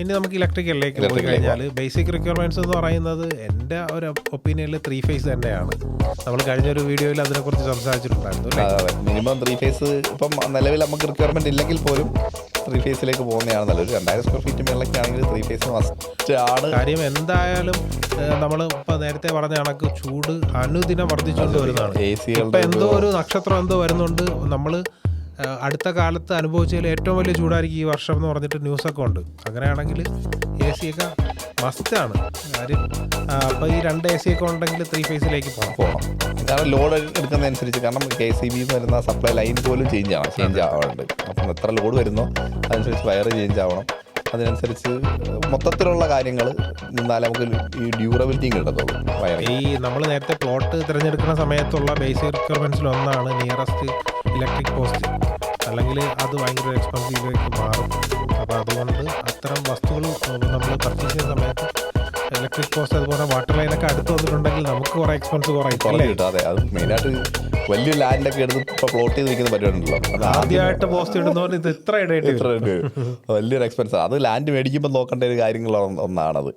ഇനി നമുക്ക് ഇലക്ട്രിക്കലിലേക്ക് പോയി കഴിഞ്ഞാൽ ബേസിക് റിക്വയർമെൻറ്റ്സ് എന്ന് പറയുന്നത് എൻ്റെ ഒരു ഒപ്പീനിയനിൽ 3 ഫേസ് തന്നെയാണ്. നമ്മൾ കഴിഞ്ഞൊരു വീഡിയോയിൽ അതിനെക്കുറിച്ച് സംസാരിച്ചിട്ടുണ്ടായിരുന്നു അല്ലേ? മിനിമം 3 ഫേസ് ഇപ്പം നിലവിൽ നമുക്ക് റിക്വയർമെൻറ്റ് ഇല്ലെങ്കിൽ പോലും 3 ഫേസിലേക്ക് പോകുന്നതാണ് നല്ലത്. 2000 സ്ക്വയർ ഫീറ്റ് മേളിലൊക്കെ ആണെങ്കിൽ 3 ഫേസ് മസ്റ്റ് ആണ്. കാര്യം എന്തായാലും നമ്മൾ ഇപ്പം നേരത്തെ പറഞ്ഞ കണക്ക് ചൂട് അനുദിനം വർദ്ധിച്ചുകൊണ്ട് വരുന്നതാണ്. ഇപ്പം എന്തോ ഒരു നക്ഷത്രം എന്തോ വരുന്നുണ്ട്. നമ്മൾ അടുത്ത കാലത്ത് അനുഭവിച്ചതിൽ ഏറ്റവും വലിയ ചൂടായിരിക്കും ഈ വർഷം എന്ന് പറഞ്ഞിട്ട് ന്യൂസൊക്കെ ഉണ്ട്. അങ്ങനെയാണെങ്കിൽ എ സി ഒക്കെ മസ്റ്റാണ് കാര്യം. അപ്പോൾ ഈ 2 AC ഒക്കെ ഉണ്ടെങ്കിൽ 3 ഫേസിലേക്ക് പോകണം. കാരണം ലോഡ് എടുക്കുന്നതനുസരിച്ച്, കാരണം KCB വരുന്ന സപ്ലൈ ലൈൻ പോലും ചേഞ്ച് ആവാറുണ്ട്. അപ്പം എത്ര ലോഡ് വരുന്നോ അതനുസരിച്ച് വയർ ചേഞ്ച് ആവണം. അതിനനുസരിച്ച് മൊത്തത്തിലുള്ള കാര്യങ്ങൾ നിന്നാലേ നമുക്ക് ഈ ഡ്യൂറബിലിറ്റി കിട്ടത്തുള്ളൂ. ഈ നമ്മൾ നേരത്തെ പ്ലോട്ട് തിരഞ്ഞെടുക്കുന്ന സമയത്തുള്ള ബേസിക് റിക്വയർമെൻറ്റ്സിൽ ഒന്നാണ് നിയറസ്റ്റ് ഇലക്ട്രിക് പോസ്റ്റ്, അല്ലെങ്കിൽ അത് ഭയങ്കര എക്സ്പെൻസീവിലേക്ക് മാറും. അപ്പോൾ അതുകൊണ്ട് അത്തരം വസ്തുക്കൾ നമ്മൾ പർച്ചേസ് ചെയ്യുന്ന സമയത്ത് ഇലക്ട്രിക് പോസ്റ്റ് അതുപോലെ വാട്ടർ ലൈനൊക്കെ അടുത്ത് വന്നിട്ടുണ്ടെങ്കിൽ നമുക്ക് കുറേ എക്സ്പെൻസ് കുറയും. അതെ, അത് മെയിനായിട്ട് വലിയ ലാൻഡൊക്കെ എടുത്ത് ഇപ്പോൾ പ്ലോട്ട് ചെയ്തിരിക്കുന്ന പരിപാടിയുണ്ടല്ലോ. അത് ആദ്യമായിട്ട് പോസ്റ്റ് ഇടുന്നവർ ഇത് ഇത്ര ഇടയിട്ട് വലിയൊരു എക്സ്പെൻസ്. അത് ലാൻഡ് മേടിക്കുമ്പോൾ നോക്കേണ്ട ഒരു കാര്യങ്ങളൊന്നാണത്.